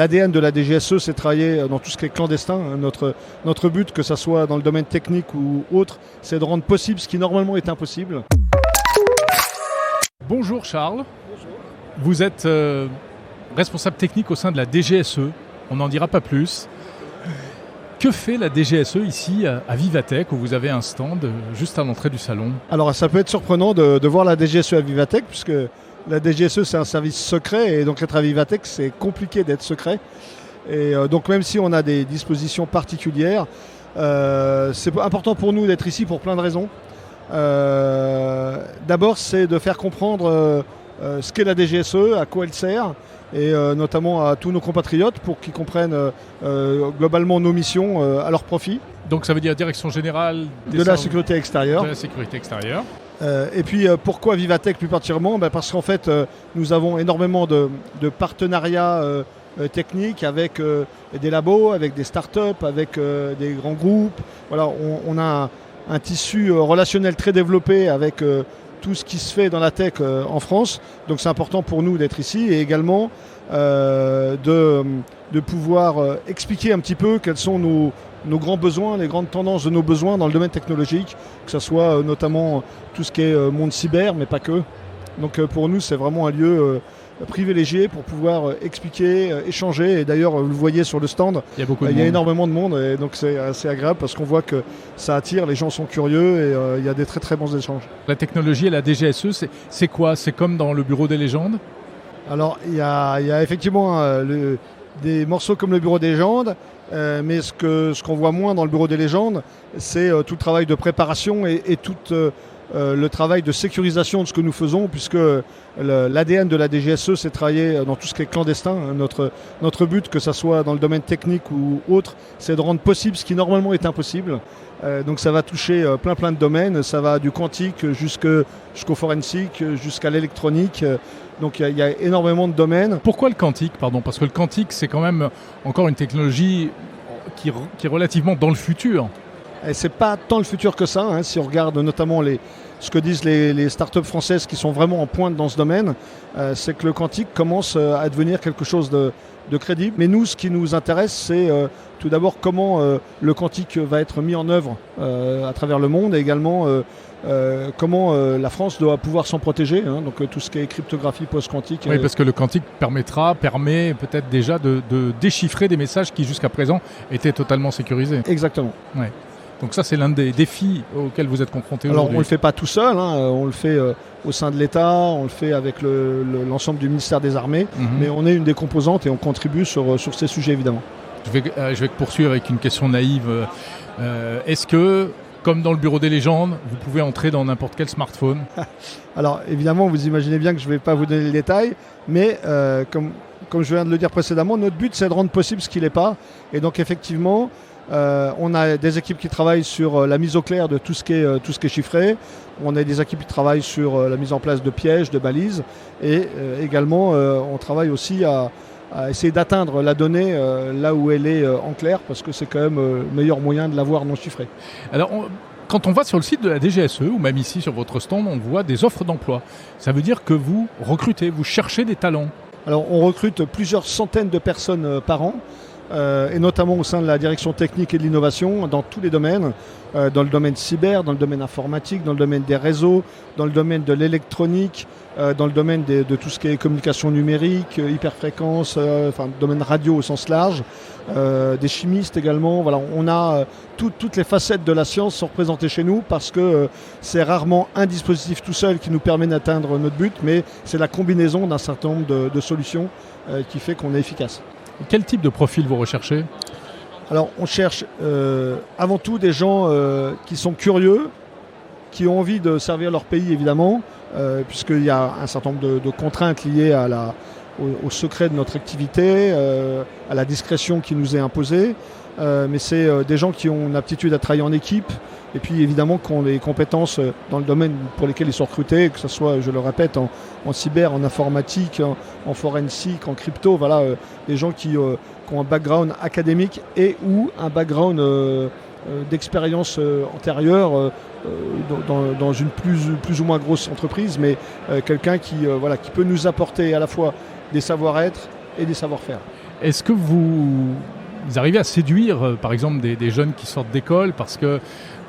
l'ADN de la DGSE, c'est de travailler dans tout ce qui est clandestin. Notre but, que ce soit dans le domaine technique ou autre, c'est de rendre possible ce qui normalement est impossible. Bonjour Charles. Bonjour. Vous êtes responsable technique au sein de la DGSE. On n'en dira pas plus. Que fait la DGSE ici à Vivatech, où vous avez un stand juste à l'entrée du salon? Alors ça peut être surprenant de voir la DGSE à Vivatech, puisque la DGSE c'est un service secret, et donc être à Vivatech c'est compliqué d'être secret. Et donc même si on a des dispositions particulières, c'est important pour nous d'être ici pour plein de raisons. D'abord c'est de faire comprendre ce qu'est la DGSE, à quoi elle sert, et notamment à tous nos compatriotes pour qu'ils comprennent globalement nos missions à leur profit. Donc ça veut dire Direction Générale de la Sécurité Extérieure. De la Sécurité Extérieure. Et puis pourquoi Vivatech plus particulièrement? Parce qu'en fait nous avons énormément de partenariats techniques avec des labos, avec des startups, avec des grands groupes. Voilà, on a un tissu relationnel très développé avec tout ce qui se fait dans la tech en France. Donc c'est important pour nous d'être ici, et également de pouvoir expliquer un petit peu quels sont nos grands besoins, les grandes tendances de nos besoins dans le domaine technologique, que ce soit notamment tout ce qui est monde cyber, mais pas que. Donc pour nous, c'est vraiment un lieu privilégié pour pouvoir expliquer, échanger. Et d'ailleurs, vous le voyez sur le stand, il y a énormément de monde, et donc c'est assez agréable parce qu'on voit que ça attire, les gens sont curieux, et il y a des très très bons échanges. La technologie et la DGSE, c'est quoi? C'est comme dans le Bureau des légendes? Alors, il y a effectivement des morceaux comme le Bureau des légendes, mais ce qu'on voit moins dans le Bureau des légendes, c'est tout le travail de préparation et tout le travail de sécurisation de ce que nous faisons, puisque l'ADN de la DGSE, c'est de travailler dans tout ce qui est clandestin. Notre but, que ce soit dans le domaine technique ou autre, c'est de rendre possible ce qui normalement est impossible. Donc ça va toucher plein de domaines, ça va du quantique jusqu'au forensique, jusqu'à l'électronique. Donc il y a énormément de domaines. Pourquoi le quantique, pardon? Parce que le quantique, c'est quand même encore une technologie qui est relativement dans le futur. Et c'est pas tant le futur que ça, hein, si on regarde notamment ce que disent les startups françaises qui sont vraiment en pointe dans ce domaine, c'est que le quantique commence à devenir quelque chose de crédible. Mais nous, ce qui nous intéresse, c'est tout d'abord comment le quantique va être mis en œuvre à travers le monde, et également comment la France doit pouvoir s'en protéger, hein, donc tout ce qui est cryptographie post-quantique. Oui, parce que le quantique permet peut-être déjà de déchiffrer des messages qui jusqu'à présent étaient totalement sécurisés. Exactement. Ouais. Donc ça, c'est l'un des défis auxquels vous êtes confrontés aujourd'hui. Alors on ne le fait pas tout seul, hein, on le fait au sein de l'État, on le fait avec l'ensemble du ministère des Armées, mais on est une des composantes et on contribue sur ces sujets évidemment. Je vais poursuivre avec une question naïve. Est-ce que, comme dans le Bureau des légendes, vous pouvez entrer dans n'importe quel smartphone? Alors évidemment, vous imaginez bien que je ne vais pas vous donner les détails, mais comme je viens de le dire précédemment, notre but c'est de rendre possible ce qui n'est pas. Et donc effectivement, on a des équipes qui travaillent sur la mise au clair de tout ce qui est chiffré. On a des équipes qui travaillent sur la mise en place de pièges, de balises. Et également, on travaille aussi à essayer d'atteindre la donnée là où elle est en clair, parce que c'est quand même le meilleur moyen de l'avoir non chiffrée. Alors, quand on va sur le site de la DGSE, ou même ici sur votre stand, on voit des offres d'emploi. Ça veut dire que vous recrutez, vous cherchez des talents. Alors, on recrute plusieurs centaines de personnes par an. Et notamment au sein de la direction technique et de l'innovation, dans tous les domaines, dans le domaine cyber, dans le domaine informatique, dans le domaine des réseaux, dans le domaine de l'électronique, dans le domaine de tout ce qui est communication numérique, hyperfréquence, domaine radio au sens large, des chimistes également. Voilà, on a toutes les facettes de la science sont représentées chez nous, parce que c'est rarement un dispositif tout seul qui nous permet d'atteindre notre but, mais c'est la combinaison d'un certain nombre de solutions qui fait qu'on est efficace. Quel type de profil vous recherchez? Alors on cherche avant tout des gens qui sont curieux, qui ont envie de servir leur pays évidemment, puisqu'il y a un certain nombre de contraintes liées au secret de notre activité, à la discrétion qui nous est imposée. Mais c'est des gens qui ont une aptitude à travailler en équipe, et puis évidemment qui ont les compétences dans le domaine pour lesquels ils sont recrutés, que ce soit, je le répète, en cyber, en informatique, en forensique, en crypto. Voilà, des gens qui ont un background académique et ou un background d'expérience antérieure dans une plus ou moins grosse entreprise, mais quelqu'un qui peut nous apporter à la fois des savoir-être, et des savoir-faire. Est-ce que vous arrivez à séduire, par exemple, des jeunes qui sortent d'école? Parce que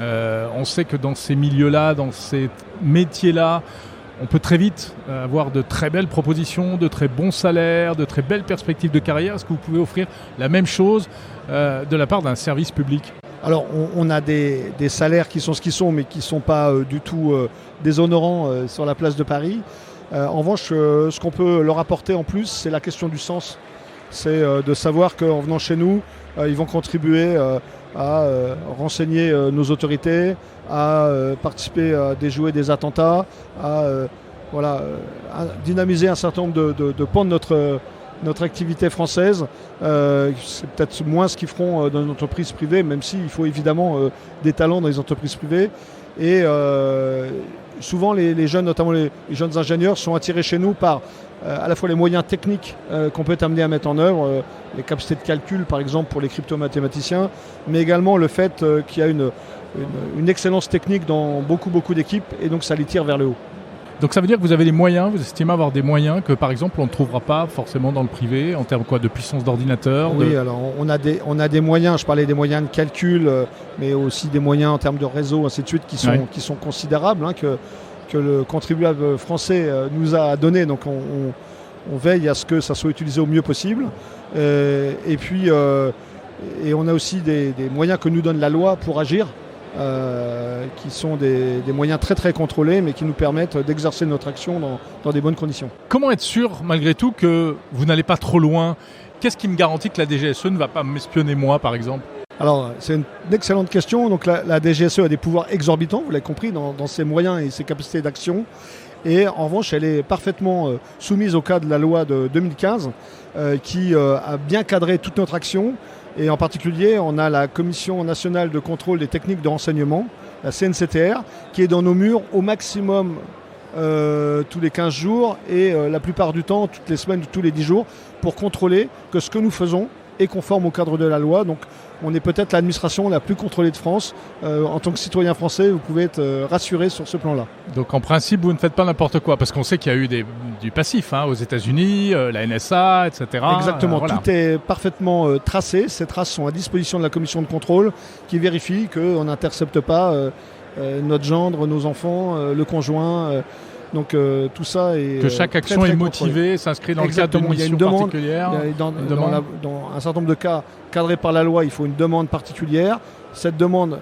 on sait que dans ces milieux-là, dans ces métiers-là, on peut très vite avoir de très belles propositions, de très bons salaires, de très belles perspectives de carrière. Est-ce que vous pouvez offrir la même chose de la part d'un service public? Alors, on a des salaires qui sont ce qu'ils sont, mais qui ne sont pas du tout déshonorants sur la place de Paris. En revanche, ce qu'on peut leur apporter en plus, c'est la question du sens. C'est de savoir qu'en venant chez nous, ils vont contribuer à renseigner nos autorités, à participer à déjouer des attentats, à dynamiser un certain nombre de pans de notre activité française. C'est peut-être moins ce qu'ils feront dans une entreprise privée, même s'il faut évidemment des talents dans les entreprises privées. Et souvent les jeunes, notamment les jeunes ingénieurs, sont attirés chez nous par à la fois les moyens techniques qu'on peut être amené à mettre en œuvre, les capacités de calcul par exemple pour les crypto-mathématiciens, mais également le fait qu'il y a une excellence technique dans beaucoup d'équipes, et donc ça les tire vers le haut. Donc ça veut dire que vous avez des moyens, vous estimez avoir des moyens que par exemple on ne trouvera pas forcément dans le privé, en termes de puissance d'ordinateur? Oui, alors on a des moyens, je parlais des moyens de calcul, mais aussi des moyens en termes de réseau, ainsi de suite, qui sont considérables, que le contribuable français nous a donné. Donc on veille à ce que ça soit utilisé au mieux possible. Et puis on a aussi des moyens que nous donne la loi pour agir. Qui sont des moyens très très contrôlés, mais qui nous permettent d'exercer notre action dans des bonnes conditions. Comment être sûr malgré tout que vous n'allez pas trop loin? Qu'est-ce qui me garantit que la DGSE ne va pas m'espionner moi par exemple? Alors c'est une excellente question. Donc la DGSE a des pouvoirs exorbitants, vous l'avez compris, dans ses moyens et ses capacités d'action. Et en revanche, elle est parfaitement soumise au cadre de la loi de 2015 qui a bien cadré toute notre action. Et en particulier, on a la Commission nationale de contrôle des techniques de renseignement, la CNCTR, qui est dans nos murs au maximum tous les 15 jours et la plupart du temps, toutes les semaines, tous les 10 jours, pour contrôler que ce que nous faisons est conforme au cadre de la loi. Donc on est peut-être l'administration la plus contrôlée de France. En tant que citoyen français, vous pouvez être rassuré sur ce plan-là. Donc en principe, vous ne faites pas n'importe quoi, parce qu'on sait qu'il y a eu du passif aux États-Unis, la NSA, etc. Exactement, voilà. Tout est parfaitement tracé. Ces traces sont à disposition de la commission de contrôle qui vérifie qu'on n'intercepte pas notre gendre, nos enfants, le conjoint. Donc tout ça est que chaque action très est motivée, s'inscrit dans Exactement. le cadre d'une mission particulière. Dans un certain nombre de cas cadrés par la loi, il faut une demande particulière. Cette demande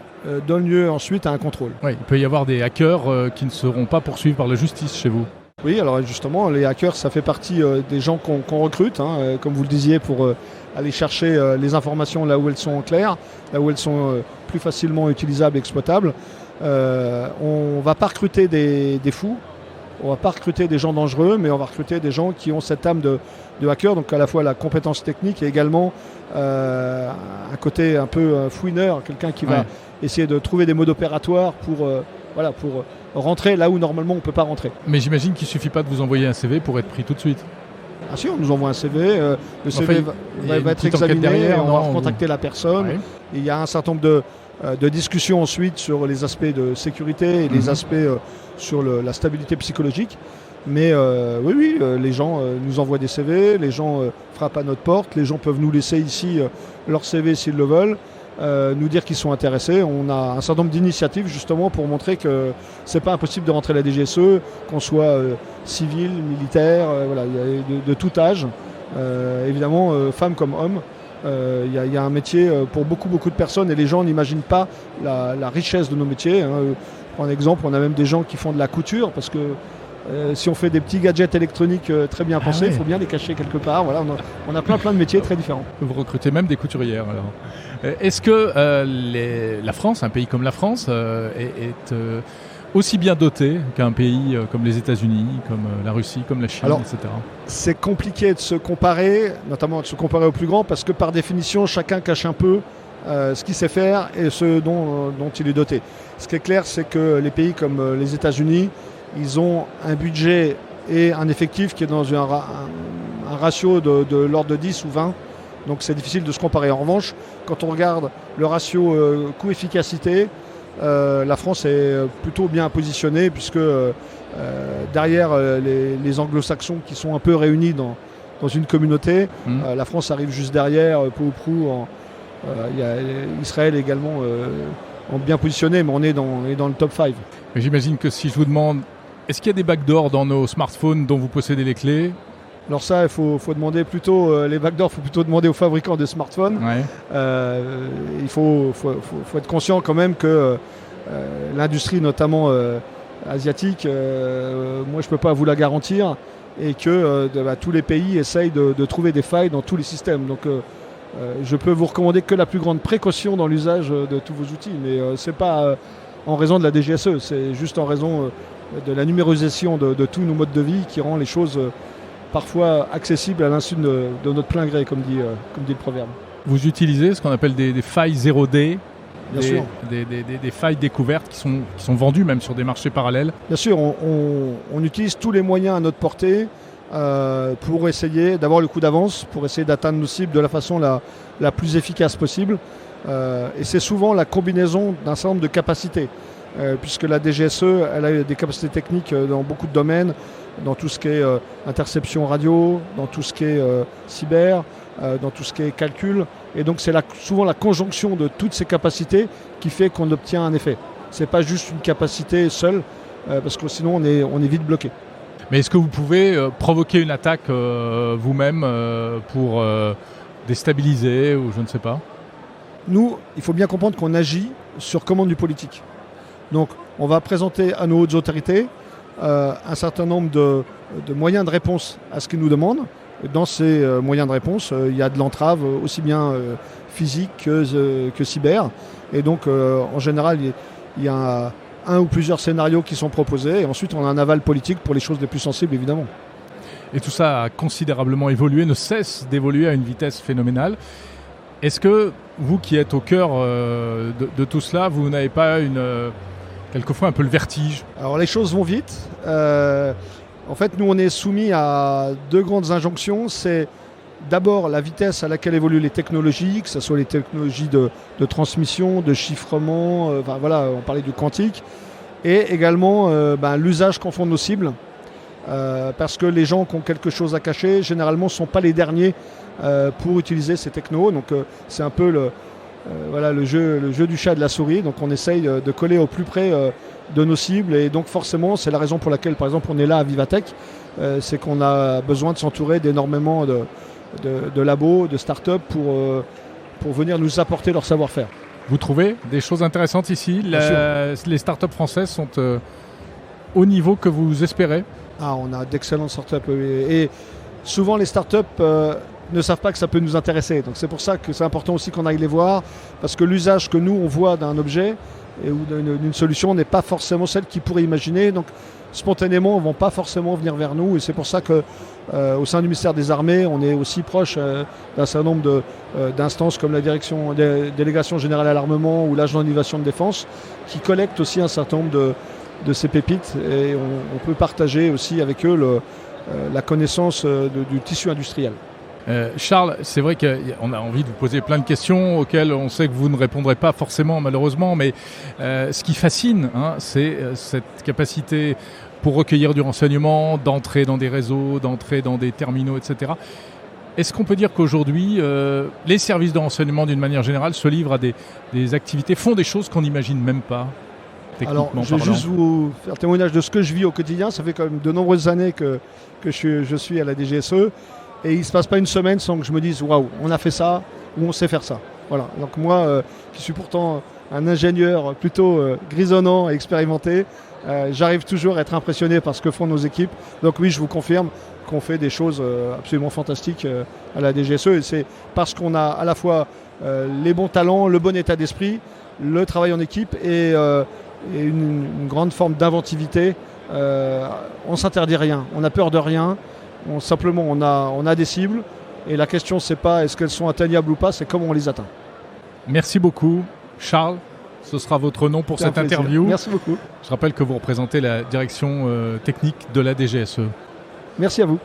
donne lieu ensuite à un contrôle. Oui, il peut y avoir des hackers qui ne seront pas poursuivis par la justice chez vous. Oui, alors justement, les hackers, ça fait partie des gens qu'on recrute, comme vous le disiez, pour aller chercher les informations là où elles sont claires, là où elles sont plus facilement utilisables et exploitables. On ne va pas recruter des fous. On ne va pas recruter des gens dangereux, mais on va recruter des gens qui ont cette âme de hacker, donc à la fois la compétence technique et également un côté un peu fouineur, quelqu'un qui va essayer de trouver des modes opératoires pour rentrer là où normalement on ne peut pas rentrer. Mais j'imagine qu'il ne suffit pas de vous envoyer un CV pour être pris tout de suite. Ah si, on nous envoie un CV, le CV va être examiné, derrière, on va recontacter la personne. Ouais. Il y a un certain nombre de discussions ensuite sur les aspects de sécurité et les aspects sur la stabilité psychologique. Mais oui, les gens nous envoient des CV, les gens frappent à notre porte, les gens peuvent nous laisser ici leur CV s'ils le veulent, nous dire qu'ils sont intéressés. On a un certain nombre d'initiatives justement pour montrer que c'est pas impossible de rentrer à la DGSE, qu'on soit civil, militaire, il y a de tout âge, évidemment femmes comme hommes. Il y a un métier pour beaucoup de personnes et les gens n'imaginent pas la richesse de nos métiers. Pour un exemple, on a même des gens qui font de la couture parce que si on fait des petits gadgets électroniques très bien pensés, il faut bien les cacher quelque part. Voilà, on a plein de métiers très différents. Vous recrutez même des couturières alors. Est-ce que la France, un pays comme la France, est aussi bien doté qu'un pays comme les États-Unis, comme la Russie, comme la Chine, alors, etc. C'est compliqué de se comparer, notamment de se comparer aux plus grands, parce que par définition, chacun cache un peu ce qu'il sait faire et ce dont il est doté. Ce qui est clair, c'est que les pays comme les États-Unis, ils ont un budget et un effectif qui est dans un ratio de l'ordre de 10 ou 20. Donc c'est difficile de se comparer. En revanche, quand on regarde le ratio coût-efficacité, la France est plutôt bien positionnée puisque derrière les anglo-saxons qui sont un peu réunis dans une communauté. La France arrive juste derrière, peu ou prou. Il y a Israël également bien positionné, mais on est dans le top 5. J'imagine que si je vous demande, est-ce qu'il y a des backdoors dans nos smartphones dont vous possédez les clés ? Alors ça, il faut demander plutôt, les backdoors, il faut plutôt demander aux fabricants de smartphones. Ouais. Il faut être conscient quand même que l'industrie, notamment asiatique, moi je ne peux pas vous la garantir, et que tous les pays essayent de trouver des failles dans tous les systèmes. Donc je peux vous recommander que la plus grande précaution dans l'usage de tous vos outils, mais ce n'est pas en raison de la DGSE, c'est juste en raison de la numérisation de tous nos modes de vie qui rend les choses parfois accessibles à l'insu de notre plein gré, comme dit le proverbe. Vous utilisez ce qu'on appelle des failles 0D, Bien sûr. Des failles découvertes qui sont vendues même sur des marchés parallèles. Bien sûr, on utilise tous les moyens à notre portée pour essayer d'avoir le coup d'avance, pour essayer d'atteindre nos cibles de la façon la plus efficace possible. Et c'est souvent la combinaison d'un certain nombre de capacités, puisque la DGSE, elle a des capacités techniques dans beaucoup de domaines, dans tout ce qui est interception radio, dans tout ce qui est cyber, dans tout ce qui est calcul. Et donc c'est souvent la conjonction de toutes ces capacités qui fait qu'on obtient un effet. Ce n'est pas juste une capacité seule, parce que sinon on est vite bloqué. Mais est-ce que vous pouvez provoquer une attaque vous-même pour déstabiliser ou je ne sais pas ? Nous, il faut bien comprendre qu'on agit sur commande du politique. Donc on va présenter à nos hautes autorités un certain nombre de moyens de réponse à ce qu'ils nous demandent. Dans ces moyens de réponse, il y a de l'entrave aussi bien physique que cyber. Et donc, en général, il y a un ou plusieurs scénarios qui sont proposés. Et ensuite, on a un aval politique pour les choses les plus sensibles, évidemment. Et tout ça a considérablement évolué, ne cesse d'évoluer à une vitesse phénoménale. Est-ce que vous qui êtes au cœur de tout cela, vous n'avez pas quelquefois un peu le vertige ? Alors les choses vont vite. En fait, nous, on est soumis à deux grandes injonctions. C'est d'abord la vitesse à laquelle évoluent les technologies, que ce soit les technologies de transmission, de chiffrement, on parlait du quantique, et également l'usage qu'en font nos cibles. Parce que les gens qui ont quelque chose à cacher, généralement, ne sont pas les derniers pour utiliser ces technos. Donc c'est un peu le jeu du chat et de la souris. Donc on essaye de coller au plus près de nos cibles, et donc forcément c'est la raison pour laquelle par exemple on est là à Vivatech, c'est qu'on a besoin de s'entourer d'énormément de labos, de start-up pour venir nous apporter leur savoir-faire. Vous trouvez des choses intéressantes ici ? Les start-up françaises sont au niveau que vous espérez ? On a d'excellentes start-up, et souvent les start-up ne savent pas que ça peut nous intéresser. Donc c'est pour ça que c'est important aussi qu'on aille les voir, parce que l'usage que nous on voit d'un objet ou d'une solution n'est pas forcément celle qu'ils pourraient imaginer. Donc spontanément, ils ne vont pas forcément venir vers nous. Et c'est pour ça qu'au sein du ministère des Armées, on est aussi proche d'un certain nombre d'instances comme la délégation générale à l'armement ou l'agence d'innovation de défense, qui collectent aussi un certain nombre de ces pépites. Et on peut partager aussi avec eux la connaissance du tissu industriel. Charles, c'est vrai qu'on a envie de vous poser plein de questions auxquelles on sait que vous ne répondrez pas forcément malheureusement, mais ce qui fascine, c'est cette capacité pour recueillir du renseignement, d'entrer dans des réseaux, d'entrer dans des terminaux, etc. Est-ce qu'on peut dire qu'aujourd'hui, les services de renseignement d'une manière générale se livrent à des activités, font des choses qu'on n'imagine même pas ? Alors, je vais juste vous faire témoignage de ce que je vis au quotidien. Ça fait quand même de nombreuses années que je suis à la DGSE. Et il ne se passe pas une semaine sans que je me dise « Waouh, on a fait ça ou on sait faire ça ». Voilà. Donc moi, qui suis pourtant un ingénieur plutôt grisonnant et expérimenté, j'arrive toujours à être impressionné par ce que font nos équipes. Donc oui, je vous confirme qu'on fait des choses absolument fantastiques à la DGSE. Et c'est parce qu'on a à la fois les bons talents, le bon état d'esprit, le travail en équipe et une grande forme d'inventivité. On ne s'interdit rien, on n'a peur de rien. Simplement, on a des cibles, et la question, c'est pas est-ce qu'elles sont atteignables ou pas, c'est comment on les atteint. Merci beaucoup, Charles. Ce sera votre nom pour cette interview. Merci beaucoup. Je rappelle que vous représentez la direction technique de la DGSE. Merci à vous.